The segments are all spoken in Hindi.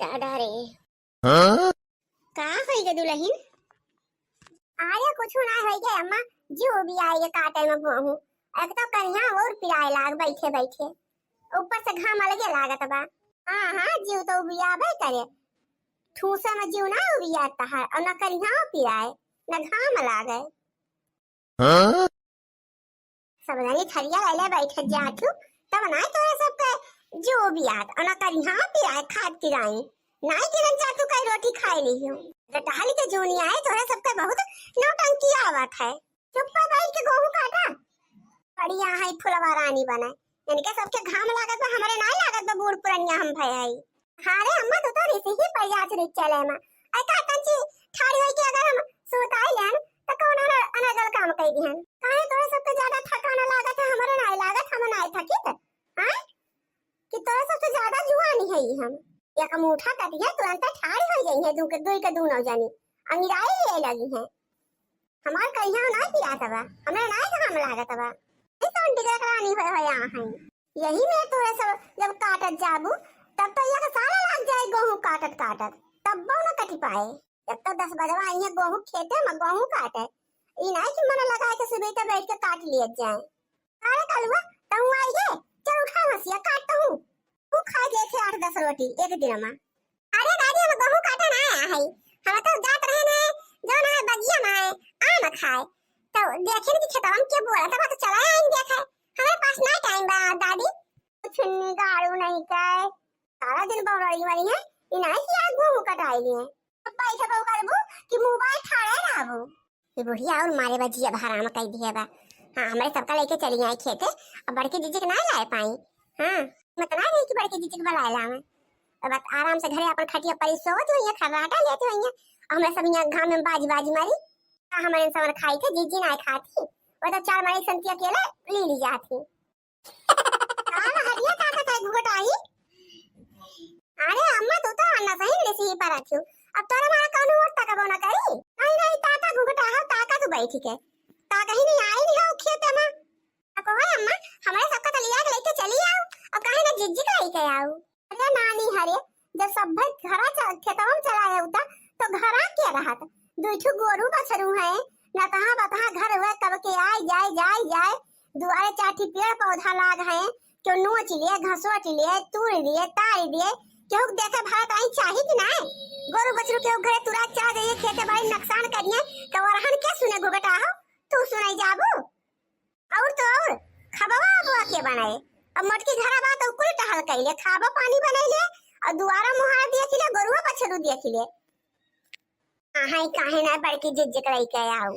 दादा रे हाँ? का होई गे दुल्हन आरे कुछ ना होई गे अम्मा जो भी आई गे काटे में गहूं एक तो कन्या और पिराए लाग बैठे बैठे ऊपर से घाम अलगे लागत बा। हां जीव तो बियाबे करे ठूसा में जीव ना बियाता है और न कन्या पिराए न घाम लागे हाँ? सब जानी थरिया ले बैठे जातू तब ना तोरे सब के जो बियात और न कन्या पिराए खाद पिराई नाई किरण जातू कई रोटी खाई ली हूं रटहाली के जोनी आए तोरे सब के बहुत नौटंकी आवत है चुप पर बैठ के गेहूं काटा बढ़िया है फुलवा रानी बने इनके सबके घाम लागत बा हमरे ना लागत बा बूढ़ पुरनिया हम भई आई हारे अम्मा तो रिसी ही प्रयास रे चले में आई का कंची ठाड़ी होई के अगर हम सोताई लेन त कौन अनगल काम कई दिहन काहे तोरे सबके ज्यादा थकाना लागत है हमरे ना लागत हम ना थकी त हां कि तोरे सबसे ज्यादा जुआनी है हम एक मुठा कटिया तुरंत ठाड़ी हो गई है दुई के दू न जानी अंगिराई ले लगी है हमार कहिया ना पिरात बा हमरे ना घाम लागत बा तो डिगरानी होय होय आ है यही में तोरे सब जब काटत जाबू तब तो यह सारा लाग जाए गेहूं काटत काटत तब न कटी पाए जब तो 10 बजवा आई है गेहूं खेते में गेहूं काटे ई नहीं कि मन लगा के सुबह तक बैठ के काट लिए जाए अरे कलवा तू आई गे चल उठा हसिया काटता हूं तू खा गए थे 8-10 रोटी एक दिन में अरे दादी हम गेहूं काटे ना आया है हम तो जात रहे ने जो ना बगिया में आ न खाए तो देखे कि खेतवा में के बोला था तो चला आइन देखे हमारे पास ना टाइम बा दादी कुछ निगाड़ू नहीं काय सारा दिन बौराई वाली है इ नहीं कि आज गेहूं कटाई लिए अब पैसा तो करबू कि मोबाइल ठाड़े रहबू ये बुढ़िया और मारे बजिया भराम कई दिए बा हां हमरे सबका लेके चली आई खेते अब बड़के जीजी के ना लाए पाई हां मैं तो नहीं कि बड़के जीजी के बुला लावे अब आराम से घरे अपन खटिया पर सोवत हुई है खराटा लेते हुई है हमरे सब यहां घाम में बाजी बाजी मारी हमारे सब खाई थे जीजी ना खाती वो तो 4 महीने संती अकेले ले ली जाती हां हटिया ताकत है घुटाई अरे अम्मा तू तो अन्ना सही लेसी ही पर आछू अब तोरा मारा कौन और तक बोना करी नहीं नहीं ताका घुघटा हो ताका तू बैठी के ताका ही नहीं आई नहीं हो खेत में अब हो अम्मा हमारे सबका तो लिया के लेके चली आओ अब काहे ना जिज्जी का ही के आओ अरे नानी हरे जब सब भाई घरा खेतवा में चलाए उता तो घरा के रहत दुठू गोरू बछरू है ना कहां बता घर हुए कब के आए जाए दुआरे चाठी पेड़ पौधा लाग है क्यों नोच लिए घसोट लिए तूड़ लिए ताई लिए क्यों देखे भारत आई चाहिए कि ना गोरू बछरू के घरे तुरा चा जाइए खेते बाड़ी नुकसान करिए तो वरहन के सुने घुघटा हो तू सुनाई जाबू और तो और खबवा बुआ के बनाए अब मटकी घरा बात कुल टहल कइले खाबो पानी बनैले और दुआरा मुहार दिए खिले गोरुआ बछरू दिए खिले हाय काहे ना बड़की जिज्ज कराई के आओ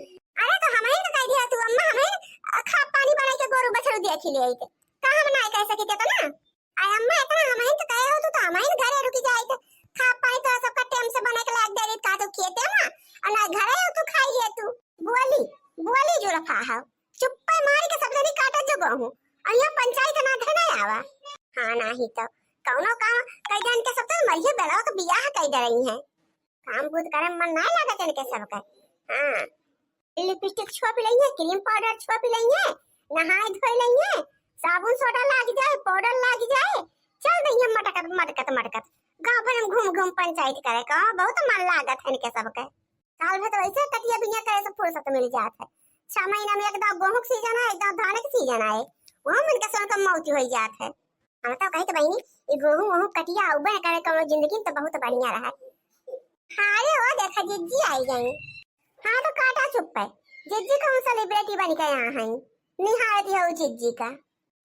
अरे तो हमें तो कह दिया तू अम्मा हमें खा पानी बनाई के गोरू बछरू दिए खिले आई के का हम ना कह सके तो ना आई अम्मा इतना हमें तो कहे हो तो हमें घरे रुक जाए तो खा पाई तो सबका टाइम से बना के लाग दे का तो खेते में और ना घरे हो तू खाई ले तू बुआली जो रखा है चुप्पा मार के सब जनी काटा जो गहूं और यहां पंचायत ना धना आवा हां नहीं तो कौनो काम कई जान के सब तो मरिए बेला तो बियाह कई दे रही है काम खुद करे मन ना लागत इनके सबका हां लिपस्टिक छुपा लई है क्रीम पाउडर छुपा लई है नहाए धोई लई है साबुन सोडा लाग जाए पाउडर लाग जाए चल दइए मटकत गांव भर में घूम पंचायत करे का बहुत मन लागत है इनके सबके साल भर तो ऐसे कटिया बिया करे से फुर्सत मिल जात है 6 महीना में एकदम गेहूं के सीजन है एकदम धान के सीजन है वहां मन के सब मौत हो जात है हम तो कहे तो बहनी ये गेहूं कटिया उबे करे कोनो जिंदगी तो बहुत बढ़िया रहा हारे ओ देखा जिज्जी आई गई हां तो काटा चुप है जिज्जी कौन सेलिब्रिटी बन के यहां है निहारती हो जिज्जी का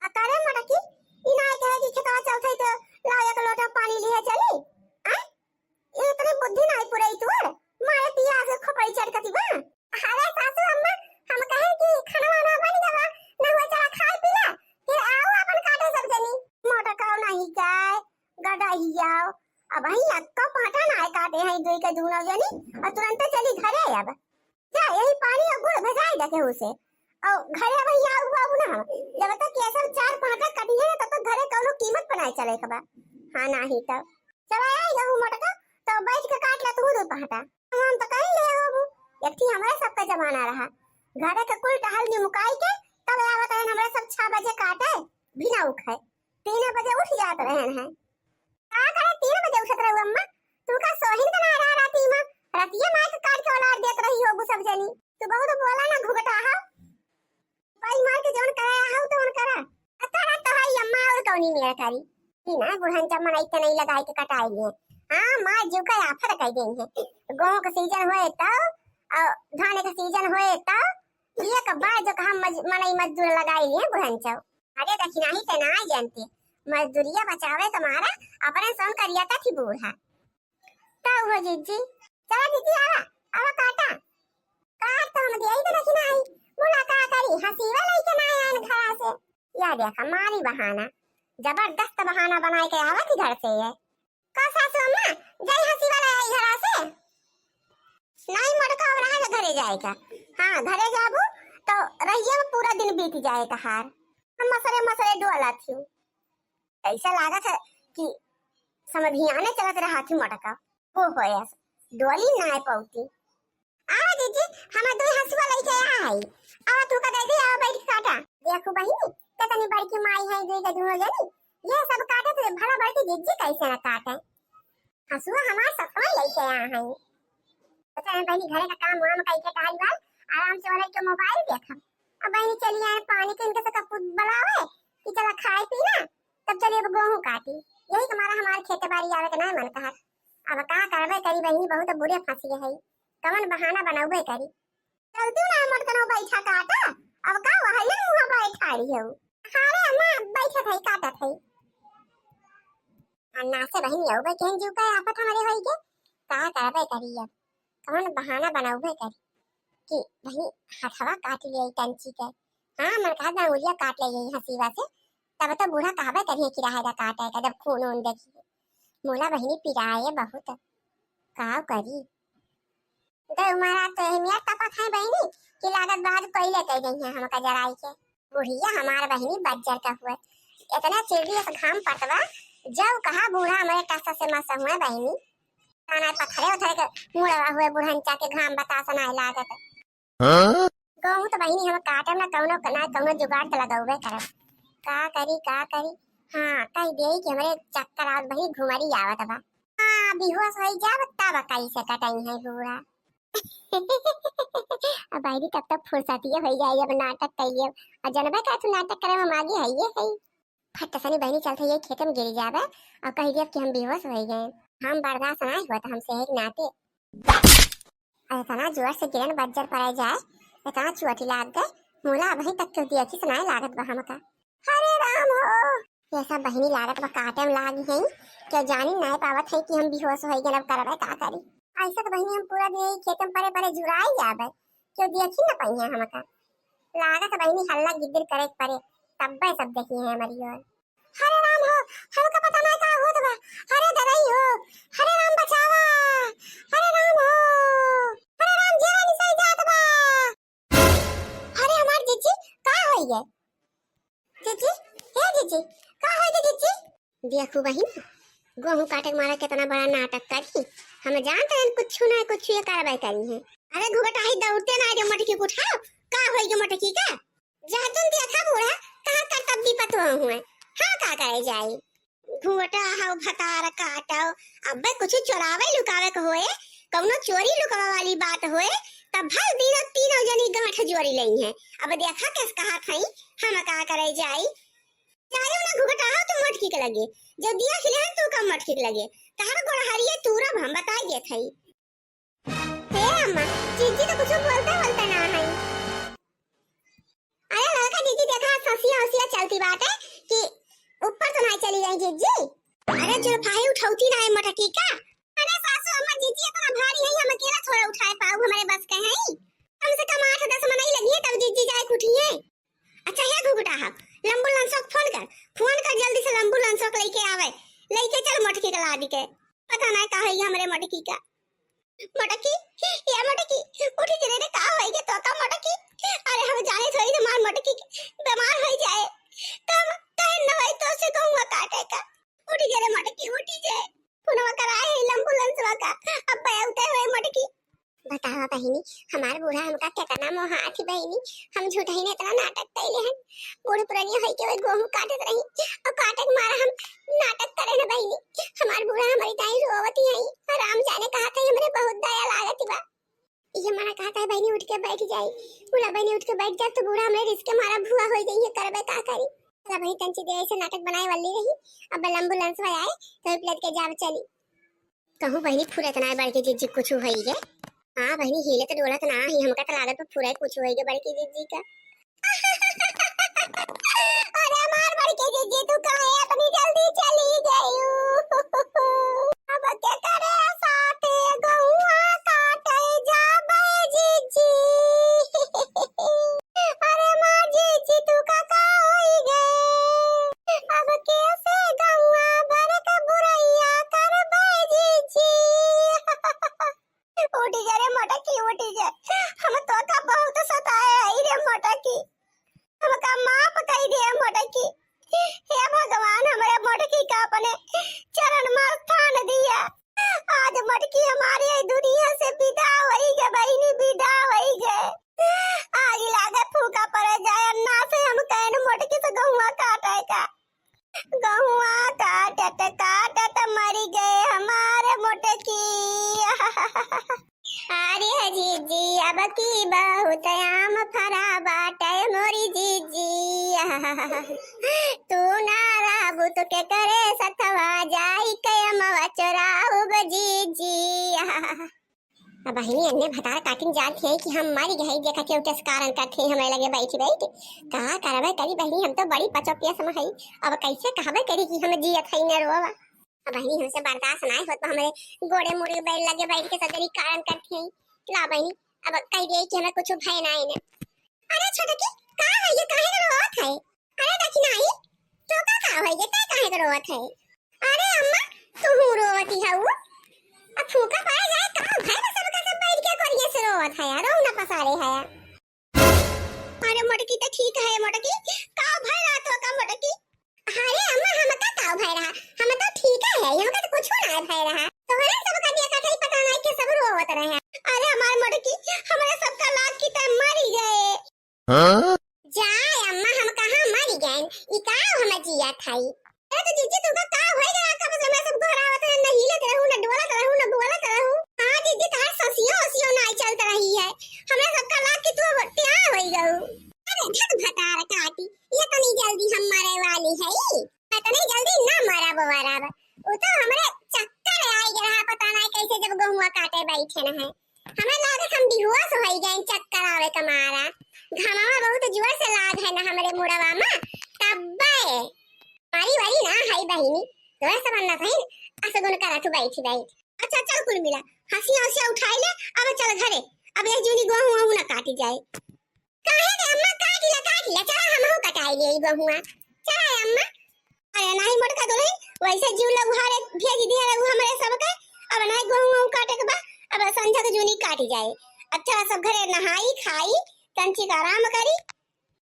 अकारे मटकी इना कहे कि खेतवा चलथई तो लाओ एक लोटा पानी लिए चली आ इतनी बुद्धि नहीं पुरई तोर मारे पिया से खोपड़ी चटकती बा अरे सासू अम्मा हम कहे कि खाना वाना बन गवा ना हो चला खाई पीला फिर आओ अपन काटे सब जनी मोटा काओ नहीं जाए गड़ा ही जाओ अब ही अक्का पाटा ना काटे हैं दुई के दूनो जनी और तुरंत चली घरे अब जा यही पानी और गुड़ भेजाई देखे उसे और घरे भैया हुआ ना जब तक ये सब 4-5 कटी है तब तक घरे कौनो कीमत बनाए चले कबा हां नहीं तब चला आई गहूं मोटका तो बैठ के काट ला तू दो पहाटा हम तो कहीं ले हो एक थी हमारे सबका जमाना रहा घरे के कुल टहल में मुकाई के तब आवत है हमारे सब 6 बजे काटे बिना उठाए 3 बजे उठ जाते रहे हैं का करे 3 बजे उठत बोलत रहो अम्मा, तू का सोहिन का ना रहा राती में रतिया मार के काट के औलाद देत रही हो सब जनी। तू बहुत बोला ना घुघटा हा पाई मार के जौन कराया हा तो उन करा अतारा तो है अम्मा और कौनी मेरा करी ई ना बुढ़न जमन इतना नहीं लगाई के कटाई लिए। हां मां जो का आफत कह देई है गेहूं का सीजन होए तो और धान का सीजन होए तो एक बार जो हम मनई मजदूर लगाई लिए बुढ़न चौ अरे दखिना ही ते ना जानते मजदूरिया बचावे तुम्हारा अपने सोन करिया था थी बूढ़ा तब हो जीजी चला दीदी आवा काटा काट तो हम देई तो दखिना आई बोला का करी हसीवा लई के ना आन घरा से या देखा मारी बहाना जबरदस्त बहाना बनाए के आवा थी घर से ये का सासू अम्मा जय हसीवा ले आई घरा से नहीं मटका अब रहा घरे जाएगा। हां घरे जाबू तो रहिए में पूरा दिन बीत जाएगा हार हम मसरे मसरे डोला थी ऐसा लागत है कि समधियाने चलत रहा थी मटका वो होया डोली ना पौती आ दीदी हम दो हसुआ लेके आई आ तू का दे दे आ बैठ काटा देखो बहिनी तनी बड़की माई है दे के दुनो जनी ये सब काटे तो भला बड़की जीजी कैसे ना काटे हसुआ हमार सतवा लेके आया है पता है बहनी घरे का काम वाम करके टहल बार आराम से वाले के मोबाइल देखा अब बहनी चली आए पानी के इनके से कपूत बनावे कि चला खाए पी ना तब चलिए अब गेहूं काटी यही तुम्हारा हमारे खेत बाड़ी आवे के ना मन कहा अब का करबे करी बहनी बहुत बुरे फंसी है कवन बहाना बनावे करी चलती ना मत कनो बैठा काटा अब का वहां ना मुंह बैठा रही हो हारे अम्मा बैठा थई काटा थई अन्ना से बहनी आवे केन जीव का आफत हमारे होई के का करबे करी अब कौन बहाना बनाऊबे कर कि भाई हथवा काट लिया टंची के हां मन कहा दाउरिया काट ले यही हसीवा से तब तो बूढ़ा कहबे करिए कि रहेगा काटे का जब खून उन देखी मोला बहनी पिराए बहुत का करी दे हमारा तो मिया तपत है बहनी कि लागत बाद पहले कह गई है हमका जराई के बुढ़िया हमार बहनी बज्जर का हुआ इतना चिड़ी से घाम पटवा जब कहा बूढ़ा हमारे टासा से मसा हुआ बहनी खाना पत्थरे उठे के मुड़वा हुए बुढ़ंचा के घाम बता सना लागत कहूं तो बहिनी हम काटम ना कौनो जुगाड़ के लगाउबे करब का करी हां कह देई कि हमरे चक्कर आवत बही घुमरी आवत बा हां बेहोश होई जाब तब कैसे कटाई है बूढ़ा अब बहनी तब तक फुर्सतिए हो जाई अब नाटक कइए और जनबे का तू नाटक करे में मागी है ये फट सनी बहनी चलते ये खेत में गिर जावे और कह दिया कि हम बेहोश हो गए हम बर्दाश्त नहीं हुआ तो हमसे एक नाते इतना जोर से गिरन बज्जर पड़े जाए इतना चोटी लाग गए मोला वही तक क्यों दिया कि सुनाए लागत बा हमका हरे राम हो ऐसा बहनी लागत बा काटे में लागी है क्या जानी नहीं पावत है कि हम बेहोश हो गए अब करबे का करी ऐसा तो बहनी हम पूरा दिन खेत में पड़े जुराई जाबे क्यों देखी ना पई है हमका लागत बहनी हल्ला गिद्दर करे पड़े तब सब देखी है हमारी ओर हरे राम हो हमका पता नहीं का होत बा हरे दवाई हो हरे राम बचावा हरे राम हो हरे राम जेरा निसाई जात बा हरे हमार जीजी का होई गे जीजी हे जीजी का होई गे जीजी देखो बहिन गेहूं काटे मारा कितना बड़ा नाटक करी हम जानते हैं कुछ ना कुछ ये कार्रवाई करी है अरे घुघटा ही दौड़ते ना जो मटकी को उठाओ का होई गे मटकी का जातुन देखा बूढ़ा कहां कर्तव्य पतो हुए हां का करे जाई घुघटा हाउ भतार काटो अबे कुछ चोरावे लुकावे के होए कौनो चोरी लुकावे वाली बात होए तब भर दिन तीनों जनी गांठ जोड़ी लई है अब देखा किस कहा थई हम का करे जाई जायो ना घुघटा हाउ तुम मटकी के लगे जो दिया खिले तू का मटकी के लगे तार गोड़ हरिए तूरा हम बताइए थई हे अम्मा जीजी तो कुछ बोलते ना है अरे लड़का जीजी देखा ससिया चलती बात है कि ऊपर तो नहीं चली जाए जीजी अरे जो भाई उठाउती ना है मटकी का अरे सासू अम्मा जीजी इतना भारी है हम अकेला थोड़ा उठाए पाऊ हमारे बस के है कम से कम 8-10 मनाई लगी है तब जीजी जाए उठिए अच्छा है घुघटा हा एम्बुलेंस को फोन कर जल्दी से एम्बुलेंस को लेके आवे लेके चल मटकी का लादी के पता नहीं का है हमारे मटकी का मटकी ये मटकी उठी चले रे का होएगे तो का मटकी अरे हम जाने थोड़ी ना मार मटकी बीमार हो जाए तब कहीं न होई तो से कहूंगा काटे का उठी चले मटकी उठी जाए पुनवा कराए एम्बुलेंस का अब बैठते हुए मटकी बतावा बहिनी हमार बूढ़ा हमका कितना मोह आथी बहिनी हम झूठा ही ने इतना नाटक कैले हैं बूढ़ पुरानी होई के गेहूं काटत रही और काटक मारा हम नाटक करे ना बहिनी हमार बूढ़ा हमारी ताई रो जाए। बूढ़ा बहनी उठ के बैठ जाए तो बूढ़ा हमरे रिस्क के मारा भुआ हो जाइए, करबे का करी। चला भाई तंची देर से नाटक बनाए वाली रही, अब एम्बुलेंस में आए तो प्लेट के जाव चली। कहूं बहनी फुरत ना बड़की जीजी कुछ होई गे। हां बहनी हिले तो डोलत ना ही, हमका तो लागत पर फुरे कुछ होई गे बड़की जीजी का। अरे मार बड़की जीजी तू कहां है, अपनी जल्दी चली गई। अब क्या करे साथे गौआ काटे जाबे जीजी। अरे मार जीजी तू का होई गे, अब कैसे गौआ भर के बुरैया करबे जीजी। उठी जा रे मोटकी उठी जा, हम तो का बहुत सताए आई रे मोटकी, हमका माफ कर दे मोटकी। हे भगवान हमारे मोटकी का अपने चरण में स्थान दिया। आज मोटकी हमारे दुनिया से विदा होई गे बहनी, विदा होई गे। आज लागे फूका पड़ जाए ना से हम कहन मोटकी से गहुआ काटे का। गहुआ काटत काटत मरी गए हमारे मोटकी। अरे जीजी अब की बहुत आम फरा बाटे मोरी जीजी। तू ना राबू तो के करे सतवा जाई के अमवा चोराऊ जीजी। अब बहनी अन्ने भतार काटिन जात है कि हम मारी गई देखा के उठस कारण करथे हमें लगे बैठी बैठ का करबे करी बहनी, हम तो बड़ी पचोपिया सम हई। अब कैसे कहबे करी कि हम जियत हई न रोवा। अब बहनी हमसे बर्दाश्त नहीं होत, हमें गोड़े मुड़ी बैठ लगे बैठ के सदरी कारण करथे हई। ला बहनी अब कह दे कि हमें कुछ भय नहीं ने। अरे छोटकी का है ये, काहे रोवत है? अरे देखी नहीं तो का है ये, काहे रोवत है? अरे अम्मा तू रोवती है वो, अब फूका पाए जाए का भय में सब का सब बैठ के करिए से रोवत है यार, ना पसारे है यार। अरे मोटकी तो ठीक है मोटकी, का भय रात हो का मोटकी? अरे अम्मा हम का भय रहा, हम तो ठीक है यहाँ का तो कुछ ना भय रहा, तोहरे सब का दिया का पता नहीं के सब रोवत रहे। अरे हमार मोटकी हमारे सबका लाग की त मरी गए। जाए अम्मा हम कहां मरी गए, ई का हम जिया थाई। अरे तो जीजी तुमका का होई गया, कब से मैं सब घरावत है, न हिलत रहूं न डोलत रहूं न बोलत रहूं। हां जीजी तार ससियो नहीं चलत रही है, हमरा सबका लाग की तू त्या होई गऊ। अरे धक भतार काटी ये तो नहीं जल्दी हम मरे वाली है, मैं तो नहीं जल्दी ना मरा बवारा वो तो हमरे चक्कर आई गया, पता नहीं कैसे जब गहुआ काटे बैठे न है। हमें लागत हम बेहोश हो गए चक्कर आवे कमारा, घमावा बहुत जोर से लाग है ना हमरे मुड़वा में तब्बे मारी वारी ना है बहिनी, तोरा सब अन्ना सही असगुन करा तू बैठी बैठ। अच्छा चल कुल मिला हंसिया हंसिया उठाई ले, अब चल घरे, अब ये जूनी गहुआ ना काटी जाए। काहे रे अम्मा काटी ला चला हम हो कटाई ले गहुआ चला अम्मा। अरे नहीं मोटका दोले वैसे जीव लोग हारे भेज दिया रहू हमरे सबके, अब नहीं गहुआ काटे के बा, अब संझा के जूनी काटी जाए। अच्छा सब घरे नहाई खाई तंची का आराम करी।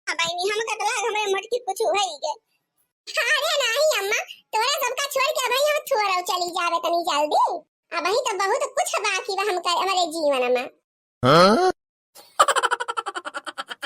अब बहनी हम का तला हमरे मोटकी कुछ होई गे। अरे नहीं अम्मा तोरा सबका छोड़ के भाई हम थोड़ा चली जावे तनी जल्दी, अब ही तो बहुत कुछ बाकी बा हम हमारे जीवन में।